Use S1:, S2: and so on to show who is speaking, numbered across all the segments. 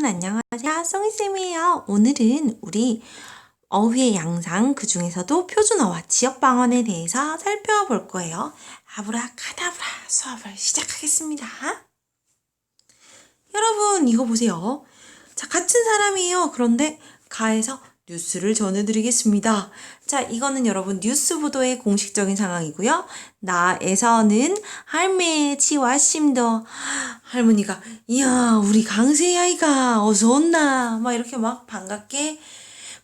S1: 여러분 안녕하세요. 송이쌤이에요. 오늘은 우리 어휘의 양상 그 중에서도 표준어와 지역방언에 대해서 살펴볼 거예요. 아브라카다브라 수업을 시작하겠습니다. 여러분 이거 보세요. 자, 같은 사람이에요. 그런데 가에서 뉴스를 전해드리겠습니다. 자, 이거는 여러분 뉴스 보도의 공식적인 상황이고요. 나에서는 할매 지와심도 할머니가 이야 우리 강세 아이가 어서 온나 막 이렇게 막 반갑게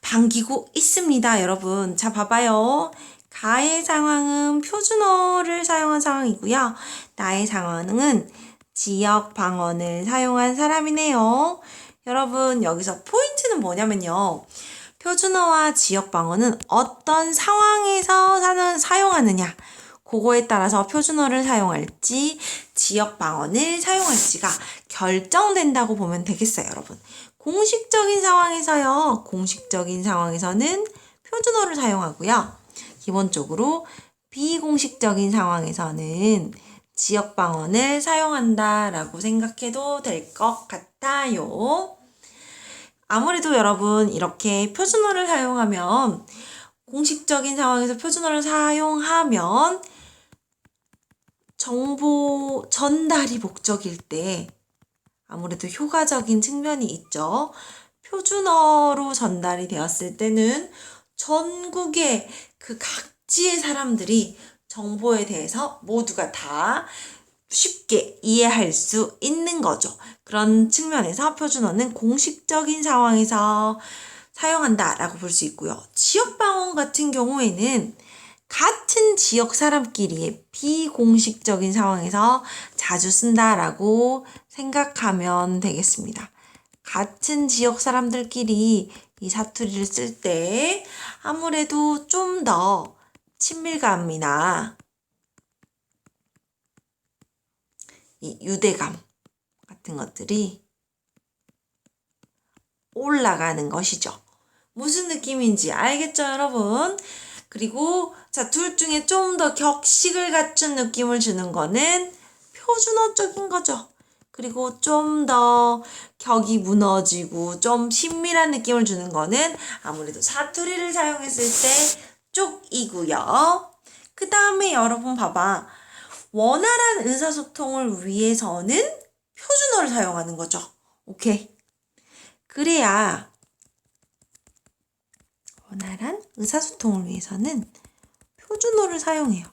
S1: 반기고 있습니다. 여러분 자 봐봐요. 가의 상황은 표준어를 사용한 상황이고요. 나의 상황은 지역 방언을 사용한 사람이네요. 여러분 여기서 포인트는 뭐냐면요. 표준어와 지역 방언은 어떤 상황에서 사용하느냐 그거에 따라서 표준어를 사용할지 지역 방언을 사용할지가 결정된다고 보면 되겠어요, 여러분. 공식적인 상황에서요. 공식적인 상황에서는 표준어를 사용하고요. 기본적으로 비공식적인 상황에서는 지역 방언을 사용한다라고 생각해도 될 것 같아요. 아무래도 여러분 이렇게 표준어를 사용하면 공식적인 상황에서 표준어를 사용하면 정보 전달이 목적일 때 아무래도 효과적인 측면이 있죠. 표준어로 전달이 되었을 때는 전국의 그 각지의 사람들이 정보에 대해서 모두가 다 쉽게 이해할 수 있는 거죠. 그런 측면에서 표준어는 공식적인 상황에서 사용한다라고 볼 수 있고요. 지역방언 같은 경우에는 같은 지역 사람끼리 비공식적인 상황에서 자주 쓴다라고 생각하면 되겠습니다. 같은 지역 사람들끼리 이 사투리를 쓸 때 아무래도 좀 더 친밀감이나 이 유대감 같은 것들이 올라가는 것이죠. 무슨 느낌인지 알겠죠, 여러분? 그리고 자, 둘 중에 좀 더 격식을 갖춘 느낌을 주는 거는 표준어적인 거죠. 그리고 좀 더 격이 무너지고 좀 친밀한 느낌을 주는 거는 아무래도 사투리를 사용했을 때 쪽이고요. 그 다음에 여러분 봐봐. 원활한 의사소통을 위해서는 표준어를 사용하는 거죠. 오케이. 그래야 원활한 의사소통을 위해서는 표준어를 사용해요.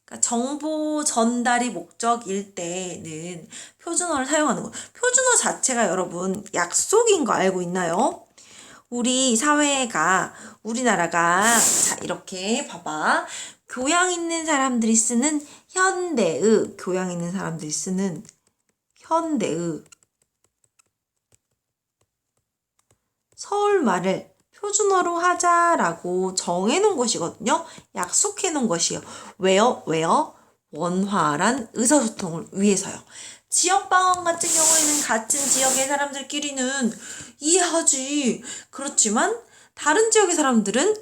S1: 그러니까 정보 전달이 목적일 때는 표준어를 사용하는 거예요. 표준어 자체가 여러분 약속인 거 알고 있나요? 우리 사회가 우리나라가 자 이렇게 봐봐. 교양 있는 사람들이 쓰는 현대의 교양 있는 사람들이 쓰는 현대의 서울말을 표준어로 하자라고 정해놓은 것이거든요. 약속해놓은 것이에요. 왜요? 원활한 의사소통을 위해서요. 지역방언 같은 경우에는 같은 지역의 사람들끼리는 이해하지. 그렇지만 다른 지역의 사람들은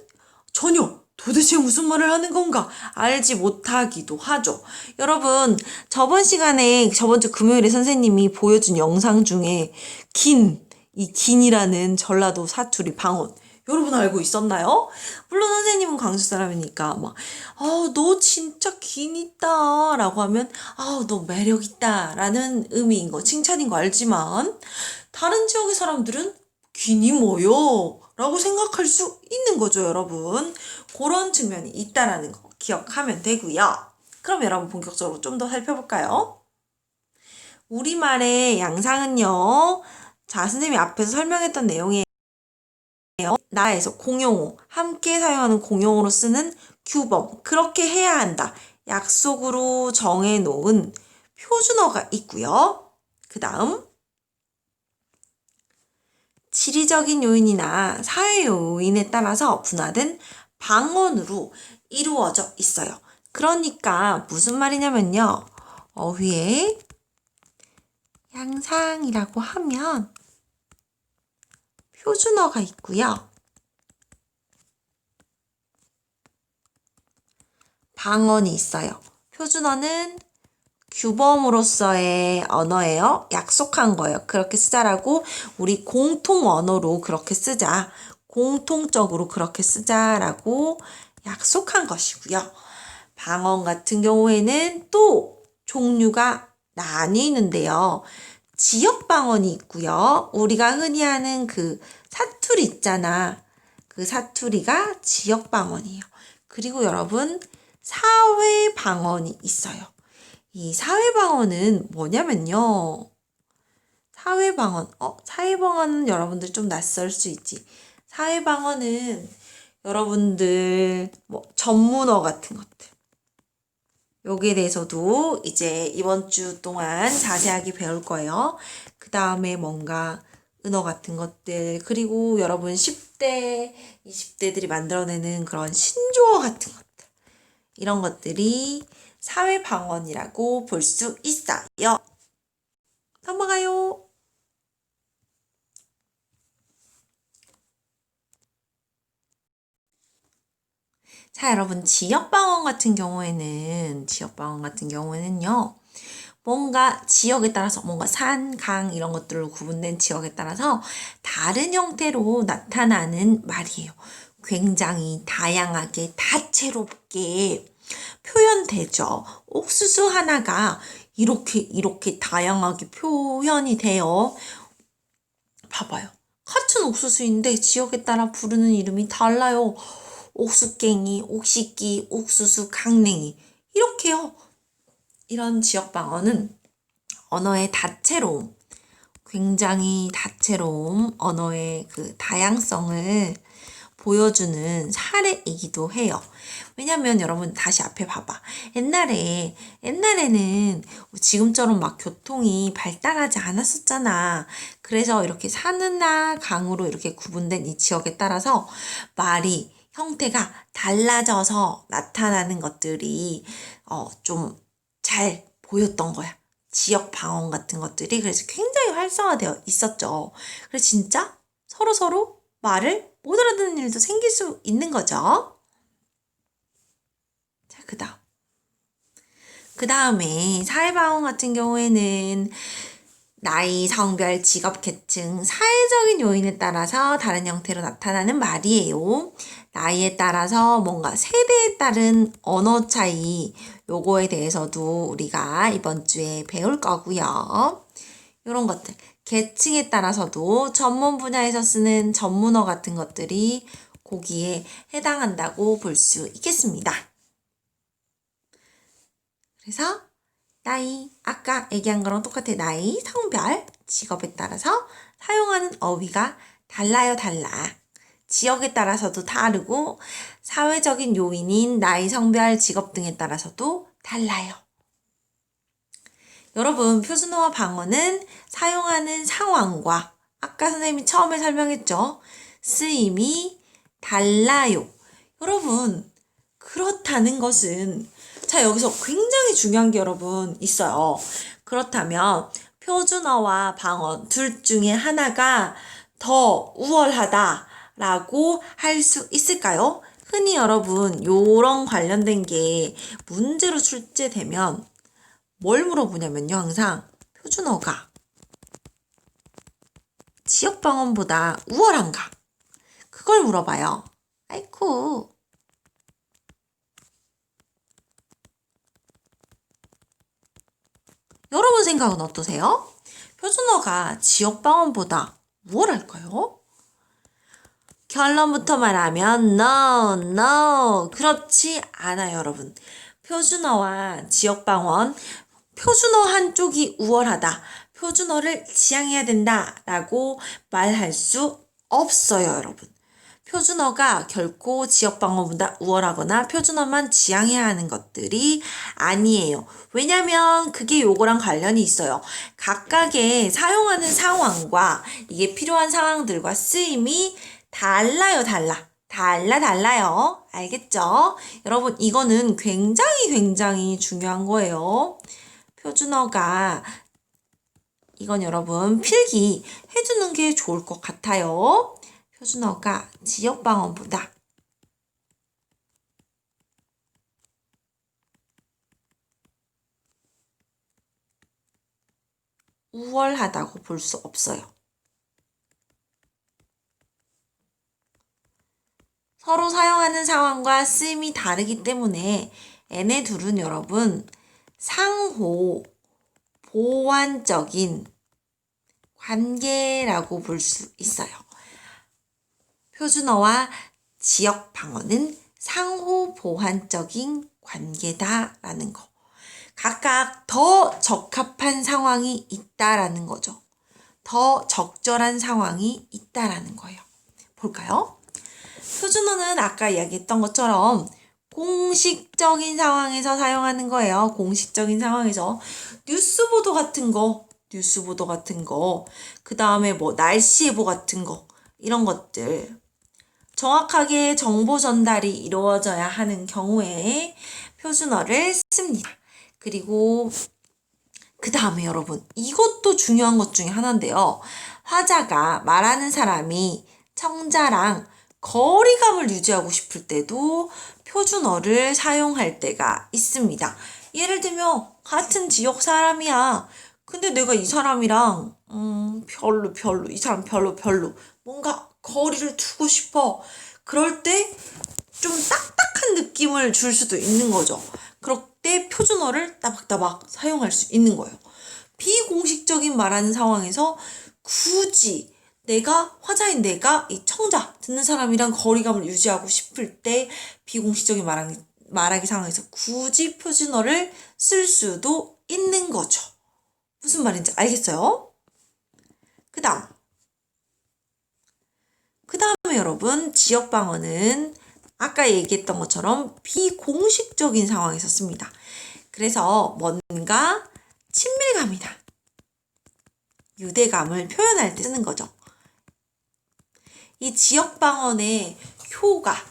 S1: 전혀 도대체 무슨 말을 하는 건가 알지 못하기도 하죠. 여러분 저번 주 금요일에 선생님이 보여준 영상 중에 이 긴이라는 전라도 사투리 방언 여러분 알고 있었나요? 물론 선생님은 광주 사람이니까 너 진짜 긴 있다 라고 하면 너 매력 있다 라는 의미인 거 칭찬인 거 알지만 다른 지역의 사람들은 긴이 뭐요? 라고 생각할 수 있는 거죠, 여러분. 그런 측면이 있다라는 거 기억하면 되고요. 그럼 여러분 본격적으로 좀 더 살펴볼까요? 우리말의 양상은요. 자, 선생님이 앞에서 설명했던 내용이에요. 나에서 공용어, 함께 사용하는 공용어로 쓰는 규범, 그렇게 해야 한다. 약속으로 정해놓은 표준어가 있고요. 그 다음 지리적인 요인이나 사회 요인에 따라서 분화된 방언으로 이루어져 있어요. 그러니까 무슨 말이냐면요. 어휘의 양상이라고 하면 표준어가 있고요. 방언이 있어요. 표준어는 규범으로서의 언어예요. 약속한 거예요. 그렇게 쓰자라고 우리 공통 언어로 그렇게 쓰자. 공통적으로 그렇게 쓰자라고 약속한 것이고요. 방언 같은 경우에는 또 종류가 나뉘는데요. 지역 방언이 있고요. 우리가 흔히 하는 그 사투리 있잖아. 그 사투리가 지역 방언이에요. 그리고 여러분, 사회 방언이 있어요. 이 사회 방언은 뭐냐면요. 사회 방언은 여러분들 좀 낯설 수 있지. 사회 방언은 여러분들 뭐 전문어 같은 것들. 여기에 대해서도 이제 이번 주 동안 자세하게 배울 거예요. 그 다음에 뭔가 은어 같은 것들, 그리고 여러분 10대, 20대들이 만들어내는 그런 신조어 같은 것들. 이런 것들이 사회 방언이라고 볼 수 있어요. 넘어가요. 자, 여러분, 지역 방언 같은 경우에는요, 뭔가 지역에 따라서 뭔가 산, 강 이런 것들로 구분된 지역에 따라서 다른 형태로 나타나는 말이에요. 굉장히 다양하게 다채롭게 표현되죠. 옥수수 하나가 이렇게 다양하게 표현이 돼요. 봐봐요. 같은 옥수수인데 지역에 따라 부르는 이름이 달라요. 옥수깽이, 옥시끼, 옥수수, 강냉이 이렇게요. 이런 지역 방언은 언어의 다채로움, 굉장히 다채로움, 언어의 그 다양성을 보여주는 사례이기도 해요. 왜냐면 여러분 다시 앞에 봐봐. 옛날에는 지금처럼 막 교통이 발달하지 않았었잖아. 그래서 이렇게 산이나 강으로 이렇게 구분된 이 지역에 따라서 말이 형태가 달라져서 나타나는 것들이 좀 잘 보였던 거야. 지역 방언 같은 것들이 그래서 굉장히 활성화되어 있었죠. 그래서 진짜 서로 말을 못 알아듣는 일도 생길 수 있는 거죠. 자, 그 다음에 사회방언 같은 경우에는 나이, 성별, 직업, 계층, 사회적인 요인에 따라서 다른 형태로 나타나는 말이에요. 나이에 따라서 뭔가 세대에 따른 언어 차이, 요거에 대해서도 우리가 이번 주에 배울 거고요. 이런 것들. 계층에 따라서도 전문 분야에서 쓰는 전문어 같은 것들이 거기에 해당한다고 볼 수 있겠습니다. 그래서 나이, 아까 얘기한 거랑 똑같아. 나이, 성별, 직업에 따라서 사용하는 어휘가 달라. 지역에 따라서도 다르고 사회적인 요인인 나이, 성별, 직업 등에 따라서도 달라요. 여러분, 표준어와 방언은 사용하는 상황과 아까 선생님이 처음에 설명했죠. 쓰임이 달라요. 여러분, 그렇다는 것은 자, 여기서 굉장히 중요한 게 여러분 있어요. 그렇다면 표준어와 방언 둘 중에 하나가 더 우월하다라고 할 수 있을까요? 흔히 여러분 요런 관련된 게 문제로 출제되면 뭘 물어보냐면요. 항상 표준어가 지역 방언보다 우월한가? 그걸 물어봐요. 아이쿠. 여러분 생각은 어떠세요? 표준어가 지역 방언보다 우월할까요? 결론부터 말하면 no. 그렇지 않아요, 여러분. 표준어와 지역 방언, 표준어 한쪽이 우월하다. 표준어를 지향해야 된다라고 말할 수 없어요, 여러분. 표준어가 결코 지역 방언보다 우월하거나 표준어만 지향해야 하는 것들이 아니에요. 왜냐면 그게 요거랑 관련이 있어요. 각각의 사용하는 상황과 이게 필요한 상황들과 쓰임이 달라요. 달라요. 알겠죠? 여러분, 이거는 굉장히 중요한 거예요. 표준어가 이건 여러분 필기 해주는 게 좋을 것 같아요. 표준어가 지역 방언보다 우월하다고 볼 수 없어요. 서로 사용하는 상황과 쓰임이 다르기 때문에 얘네 둘은 여러분 상호 보완적인 관계라고 볼 수 있어요. 표준어와 지역 방어는 상호 보완적인 관계다라는 거. 각각 더 적합한 상황이 있다라는 거죠. 더 적절한 상황이 있다라는 거예요. 볼까요? 표준어는 아까 이야기했던 것처럼 공식적인 상황에서 사용하는 거예요. 공식적인 상황에서 뉴스 보도 같은 거, 그 다음에 뭐 날씨 예보 같은 거, 이런 것들. 정확하게 정보 전달이 이루어져야 하는 경우에 표준어를 씁니다. 그리고 그 다음에 여러분, 이것도 중요한 것 중에 하나인데요. 화자가 말하는 사람이 청자랑 거리감을 유지하고 싶을 때도 표준어를 사용할 때가 있습니다. 예를 들면 같은 지역 사람이야. 근데 내가 이 사람이랑 별로 이 사람 별로 뭔가 거리를 두고 싶어. 그럴 때 좀 딱딱한 느낌을 줄 수도 있는 거죠. 그럴 때 표준어를 따박따박 사용할 수 있는 거예요. 비공식적인 말하는 상황에서 굳이 화자인 내가 이 청자, 듣는 사람이랑 거리감을 유지하고 싶을 때 비공식적인 말하기 상황에서 굳이 표준어를 쓸 수도 있는 거죠. 무슨 말인지 알겠어요? 그 다음에 여러분, 지역방어는 아까 얘기했던 것처럼 비공식적인 상황에서 씁니다. 그래서 뭔가 친밀감이다, 유대감을 표현할 때 쓰는 거죠. 이 지역방언의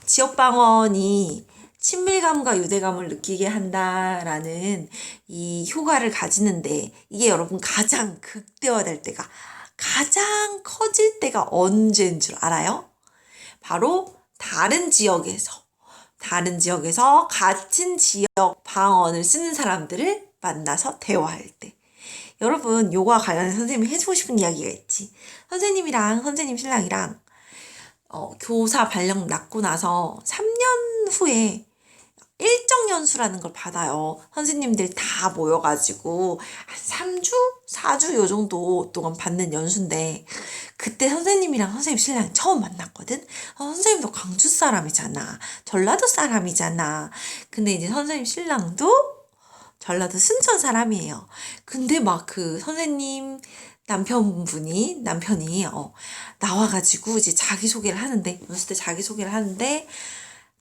S1: 지역방언이 친밀감과 유대감을 느끼게 한다라는 이 효과를 가지는데, 이게 여러분 가장 극대화될 때가, 가장 커질 때가 언제인 줄 알아요? 바로 다른 지역에서 같은 지역 방언을 쓰는 사람들을 만나서 대화할 때. 여러분, 요거와 관련해서 선생님이 해주고 싶은 이야기가 있지. 선생님 신랑이랑 교사 발령 낳고 나서 3년 후에 일정 연수라는 걸 받아요. 선생님들 다 모여가지고 한 3주? 4주 요 정도 동안 받는 연수인데, 그때 선생님이랑 선생님 신랑 처음 만났거든? 선생님도 광주 사람이잖아. 전라도 사람이잖아. 근데 이제 선생님 신랑도 전라도 순천 사람이에요. 근데 막 그 선생님 남편이 나와가지고 이제 연수 때 자기소개를 하는데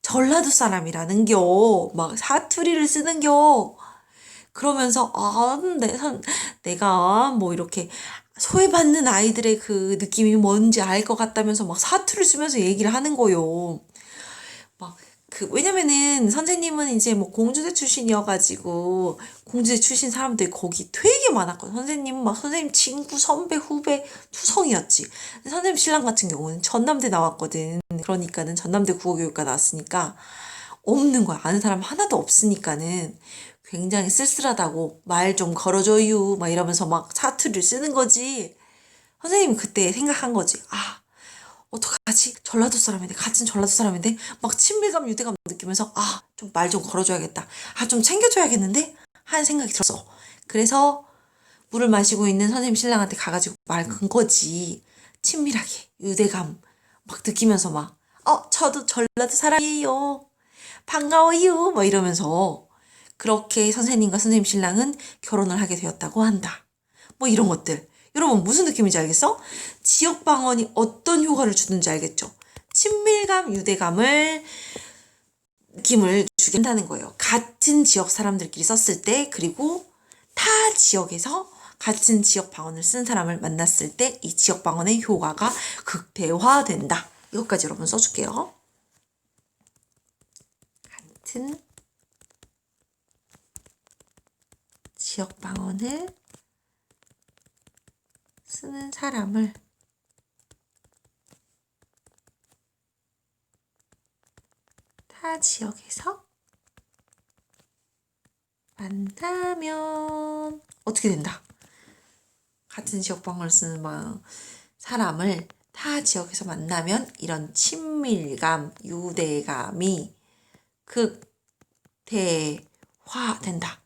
S1: 전라도 사람이라는 막 사투리를 쓰는 그러면서 내가 뭐 이렇게 소외받는 아이들의 그 느낌이 뭔지 알 것 같다면서 막 사투를 쓰면서 얘기를 하는 거요. 왜냐면은 선생님은 이제 뭐 공주대 출신이어가지고, 공주대 출신 사람들이 거기 되게 많았거든. 선생님은 막 선생님 친구, 선배, 후배, 투성이었지. 선생님 신랑 같은 경우는 전남대 나왔거든. 그러니까는 전남대 국어교육과 나왔으니까 없는 거야. 아는 사람 하나도 없으니까는 굉장히 쓸쓸하다고, 말 좀 걸어줘요 막 이러면서 막 사투리를 쓰는 거지. 선생님이 그때 생각한 거지. 어떡하지? 같은 전라도 사람인데, 막 친밀감, 유대감 느끼면서, 좀 말 좀 걸어줘야겠다. 좀 챙겨줘야겠는데? 하는 생각이 들었어. 그래서 물을 마시고 있는 선생님 신랑한테 가가지고 말 건 거지. 친밀하게, 유대감 막 느끼면서 저도 전라도 사람이에요. 반가워요. 막 이러면서, 그렇게 선생님과 선생님 신랑은 결혼을 하게 되었다고 한다. 뭐 이런 것들. 여러분 무슨 느낌인지 알겠어? 지역 방언이 어떤 효과를 주는지 알겠죠? 친밀감, 유대감을 느낌을 주게 한다는 거예요. 같은 지역 사람들끼리 썼을 때, 그리고 타 지역에서 같은 지역 방언을 쓴 사람을 만났을 때 이 지역 방언의 효과가 극대화된다. 이것까지 여러분 써줄게요. 같은 지역 방언을 쓰는 사람을 타 지역에서 만나면 어떻게 된다? 같은 지역방언을 쓰는 사람을 타 지역에서 만나면 이런 친밀감, 유대감이 극대화된다.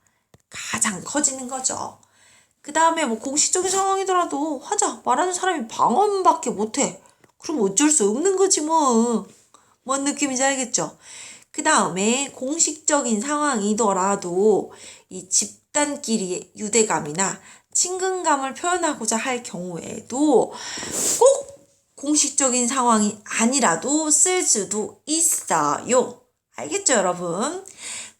S1: 가장 커지는 거죠. 그 다음에 뭐 공식적인 상황이더라도 하자. 말하는 사람이 방언밖에 못해. 그럼 어쩔 수 없는 거지 뭐. 뭔 느낌인지 알겠죠? 그 다음에 공식적인 상황이더라도 이 집단끼리의 유대감이나 친근감을 표현하고자 할 경우에도 꼭 공식적인 상황이 아니라도 쓸 수도 있어요. 알겠죠, 여러분?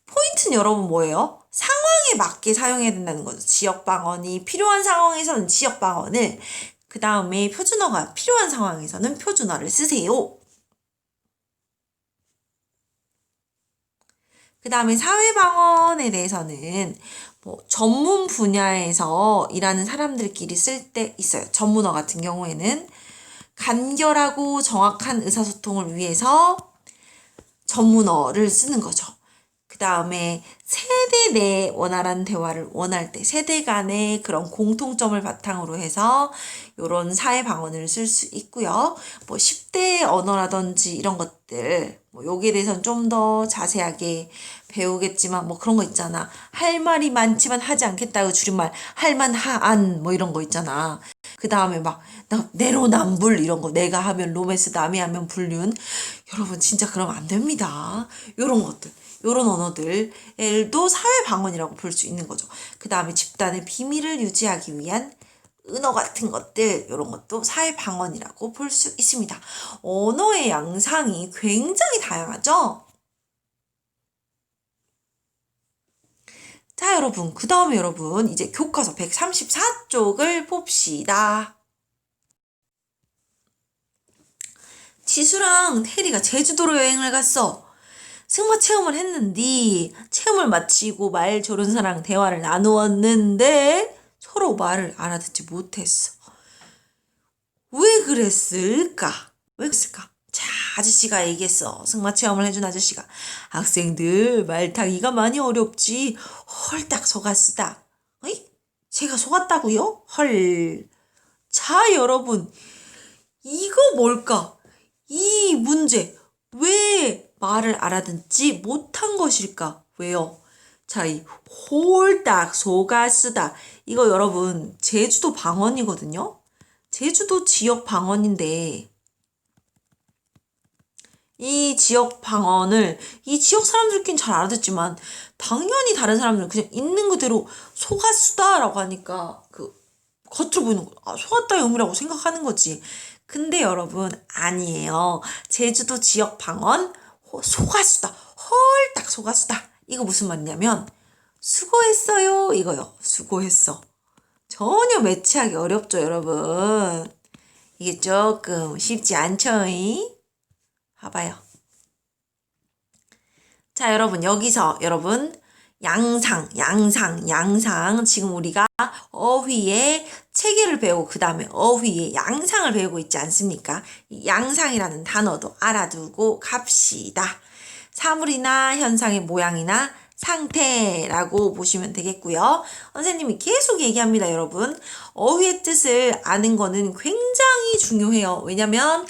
S1: 포인트는 여러분 뭐예요? 상황에 맞게 사용해야 된다는 거죠. 지역 방언이 필요한 상황에서는 지역 방언을, 그 다음에 표준어가 필요한 상황에서는 표준어를 쓰세요. 그 다음에 사회방언에 대해서는 뭐 전문 분야에서 일하는 사람들끼리 쓸 때 있어요. 전문어 같은 경우에는 간결하고 정확한 의사소통을 위해서 전문어를 쓰는 거죠. 그 다음에 세대 내 원활한 대화를 원할 때 세대 간의 그런 공통점을 바탕으로 해서 이런 사회 방언을 쓸 수 있고요. 뭐 10대 언어라든지 이런 것들 뭐 여기에 대해서는 좀 더 자세하게 배우겠지만 뭐 그런 거 있잖아. 할 말이 많지만 하지 않겠다고 줄임말 할만하안 뭐 이런 거 있잖아. 그 다음에 막 내로남불 이런 거 내가 하면 로맨스 남이 하면 불륜 여러분 진짜 그러면 안 됩니다. 요런 것들 요런 언어들도 사회 방언이라고 볼 수 있는 거죠. 그 다음에 집단의 비밀을 유지하기 위한 은어 같은 것들 이런 것도 사회 방언이라고 볼 수 있습니다. 언어의 양상이 굉장히 다양하죠. 자 여러분 그 다음에 여러분 이제 교과서 134쪽을 봅시다. 지수랑 태리가 제주도로 여행을 갔어. 승마 체험을 했는데 체험을 마치고 말 조련사랑 대화를 나누었는데 서로 말을 알아듣지 못했어. 왜 그랬을까? 왜 그랬을까? 자, 아저씨가 얘기했어. 승마 체험을 해준 아저씨가. 학생들 말 타기가 많이 어렵지. 헐딱 속았으다. 어이? 제가 속았다고요? 헐. 자, 여러분. 이거 뭘까? 이 문제. 왜 말을 알아듣지 못한 것일까? 왜요? 자, 이 홀딱 속았으다. 이거 여러분 제주도 방언이거든요. 제주도 지역 방언인데 이 지역 방언을 이 지역 사람들끼리는 잘 알아듣지만 당연히 다른 사람들은 그냥 있는 그대로 속았수다라고 하니까 그 겉으로 보이는 거 속았다의 의미라고 생각하는 거지. 근데 여러분 아니에요. 제주도 지역 방언 속았수다 헐딱 속았수다 이거 무슨 말이냐면 수고했어요 이거요. 수고했어. 전혀 매치하기 어렵죠 여러분. 이게 조금 쉽지 않죠? 봐봐요. 자 여러분 여기서 여러분 양상 지금 우리가 어휘의 체계를 배우고 그 다음에 어휘의 양상을 배우고 있지 않습니까? 이 양상이라는 단어도 알아두고 갑시다. 사물이나 현상의 모양이나 상태라고 보시면 되겠고요. 선생님이 계속 얘기합니다, 여러분. 어휘의 뜻을 아는 거는 굉장히 중요해요. 왜냐면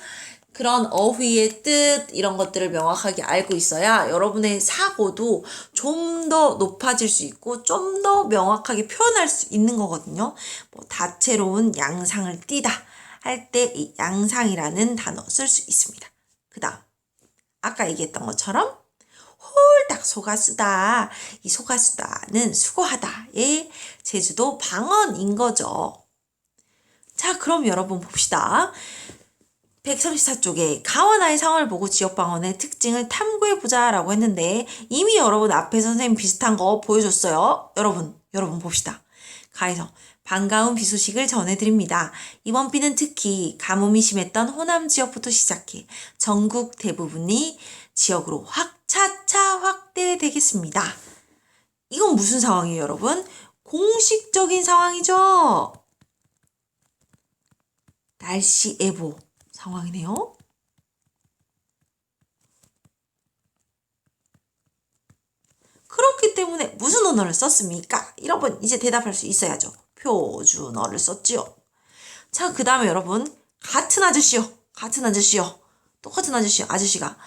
S1: 그런 어휘의 뜻 이런 것들을 명확하게 알고 있어야 여러분의 사고도 좀 더 높아질 수 있고 좀 더 명확하게 표현할 수 있는 거거든요. 뭐 다채로운 양상을 띠다 할 때 이 양상이라는 단어 쓸 수 있습니다. 그 다음 아까 얘기했던 것처럼 홀딱 속았수다. 이 속았수다는 수고하다의 제주도 방언인 거죠. 자 그럼 여러분 봅시다. 134쪽에 가와나의 상황을 보고 지역방언의 특징을 탐구해보자 라고 했는데 이미 여러분 앞에 선생님 비슷한 거 보여줬어요. 여러분 봅시다. 가에서 반가운 비 소식을 전해드립니다. 이번 비는 특히 가뭄이 심했던 호남 지역부터 시작해 전국 대부분이 지역으로 차차 확대되겠습니다. 이건 무슨 상황이에요 여러분? 공식적인 상황이죠. 날씨 예보 상황이네요. 그렇기 때문에 무슨 언어를 썼습니까? 여러분 이제 대답할 수 있어야죠. 표준어를 썼지요. 자, 그 다음에 여러분, 같은 아저씨요. 똑같은 아저씨요. 아저씨가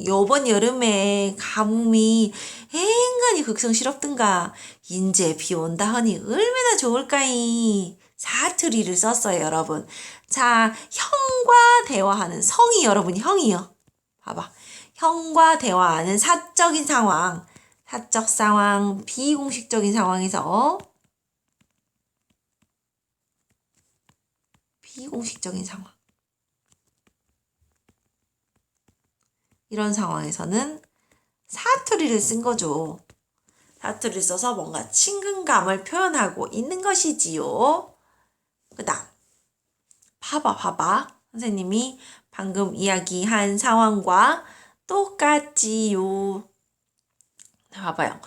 S1: 요번 여름에 가뭄이 앵간히 극성스럽든가 인제 비 온다 하니 얼마나 좋을까이. 사투리를 썼어요, 여러분. 자, 형과 대화하는 성이 여러분 형이요. 봐봐. 형과 대화하는 사적 상황, 비공식적인 상황에서 비공식적인 상황. 이런 상황에서는 사투리를 쓴 거죠. 사투리를 써서 뭔가 친근감을 표현하고 있는 것이지요. 그 다음 봐봐. 선생님이 방금 이야기한 상황과 똑같지요. 봐봐요.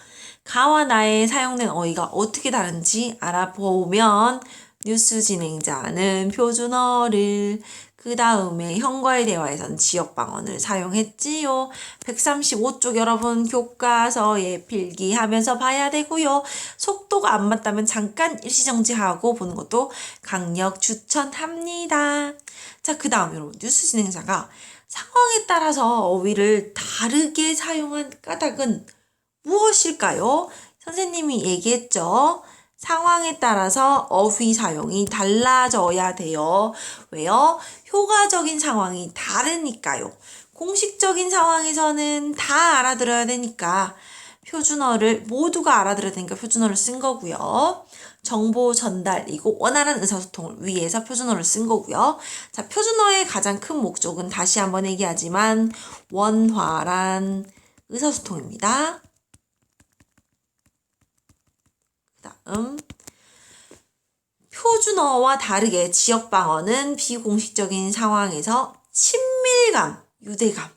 S1: 가와 나에 사용된 어휘가 어떻게 다른지 알아보면 뉴스 진행자는 표준어를, 그 다음에 형과의 대화에선 지역방언을 사용했지요. 135쪽 여러분 교과서에 필기하면서 봐야 되고요. 속도가 안 맞다면 잠깐 일시정지하고 보는 것도 강력 추천합니다. 자, 그 다음 여러분 뉴스 진행자가 상황에 따라서 어휘를 다르게 사용한 까닭은 무엇일까요? 선생님이 얘기했죠. 상황에 따라서 어휘 사용이 달라져야 돼요. 왜요? 효과적인 상황이 다르니까요. 공식적인 상황에서는 다 알아들어야 되니까 표준어를 모두가 알아들어야 되니까 표준어를 쓴 거고요. 정보 전달이고 원활한 의사소통을 위해서 표준어를 쓴 거고요. 자, 표준어의 가장 큰 목적은 다시 한번 얘기하지만 원활한 의사소통입니다. 표준어와 다르게 지역방언은 비공식적인 상황에서 친밀감, 유대감,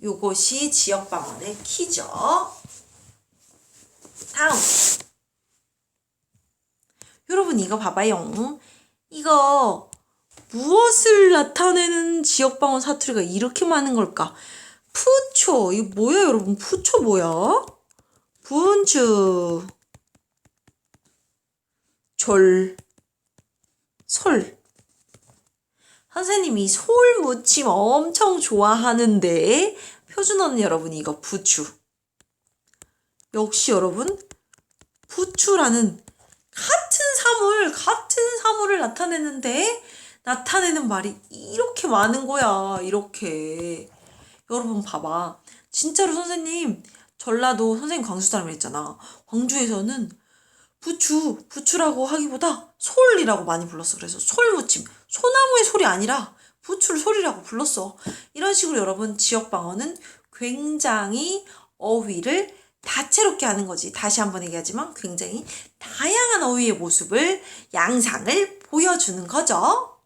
S1: 요것이 지역방언의 키죠. 다음 여러분 이거 봐봐요. 이거 무엇을 나타내는 지역방언 사투리가 이렇게 많은 걸까? 푸초, 이거 뭐야 여러분? 푸초 뭐야? 분주, 솔. 선생님이 솔 무침 엄청 좋아하는데 표준어는 여러분 이거 부추. 역시 여러분 부추라는 같은 사물을 나타내는 말이 이렇게 많은 거야. 이렇게. 여러분 봐봐. 진짜로 선생님 전라도 선생님 광주 사람이 했잖아. 광주에서는 부추라고 하기보다 솔이라고 많이 불렀어. 그래서 솔무침, 소나무의 솔이 아니라 부추를 솔이라고 불렀어. 이런 식으로 여러분 지역방언은 굉장히 어휘를 다채롭게 하는 거지. 다시 한번 얘기하지만 굉장히 다양한 어휘의 모습을, 양상을 보여주는 거죠.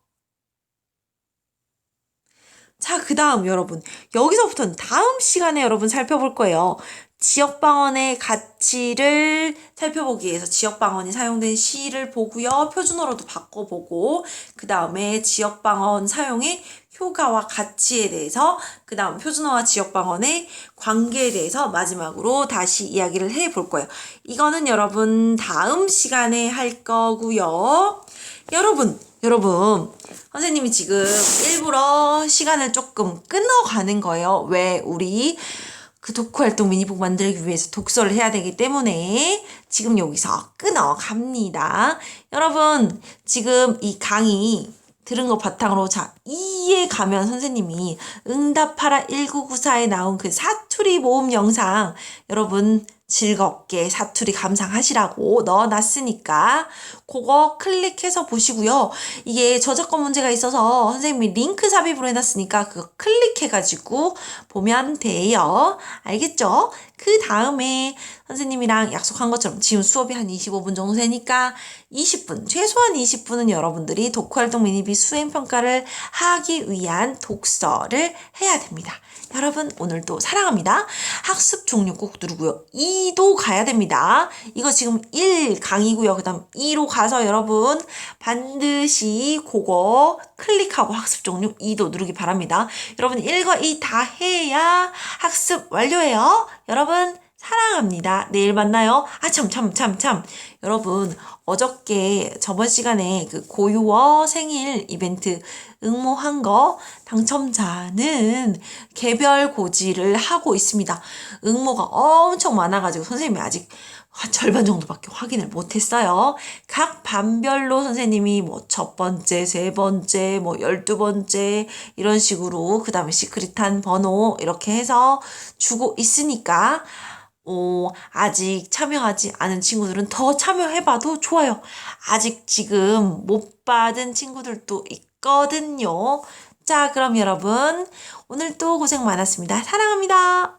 S1: 자, 그 다음 여러분 여기서부터는 다음 시간에 여러분 살펴볼 거예요. 지역방언의 가치를 살펴보기 위해서 지역방언이 사용된 시를 보고요. 표준어로도 바꿔보고 그 다음에 지역방언 사용의 효과와 가치에 대해서, 그 다음 표준어와 지역방언의 관계에 대해서 마지막으로 다시 이야기를 해볼 거예요. 이거는 여러분 다음 시간에 할 거고요. 여러분 선생님이 지금 일부러 시간을 조금 끊어가는 거예요. 왜? 우리 그 독후활동 미니북 만들기 위해서 독서를 해야 되기 때문에 지금 여기서 끊어갑니다. 여러분 지금 이 강의 들은 거 바탕으로 자 2에 가면 선생님이 응답하라 1994에 나온 그 사투리 모음 영상 여러분 즐겁게 사투리 감상하시라고 넣어놨으니까 그거 클릭해서 보시고요. 이게 저작권 문제가 있어서 선생님이 링크 삽입으로 해놨으니까 그거 클릭해가지고 보면 돼요. 알겠죠? 그 다음에 선생님이랑 약속한 것처럼 지금 수업이 한 25분 정도 되니까 20분, 최소한 20분은 여러분들이 독후활동 미니비 수행평가를 하기 위한 독서를 해야 됩니다. 여러분 오늘도 사랑합니다. 학습 종료 꼭 누르고요. 2도 가야 됩니다. 이거 지금 1 강의고요. 그 다음 2로 가서 여러분 반드시 그거 클릭하고 학습 종료 2도 누르기 바랍니다. 여러분 1과 2 다 해야 학습 완료예요. 여러분 사랑합니다. 내일 만나요. 아, 참. 여러분, 어저께 저번 시간에 그 고유어 생일 이벤트 응모한 거 당첨자는 개별 고지를 하고 있습니다. 응모가 엄청 많아가지고 선생님이 아직 한 절반 정도밖에 확인을 못했어요. 각 반별로 선생님이 뭐 첫 번째, 세 번째, 뭐 12번째 이런 식으로 그 다음에 시크릿한 번호 이렇게 해서 주고 있으니까 아직 참여하지 않은 친구들은 더 참여해봐도 좋아요. 아직 지금 못 받은 친구들도 있거든요. 자, 그럼 여러분 오늘 또 고생 많았습니다. 사랑합니다.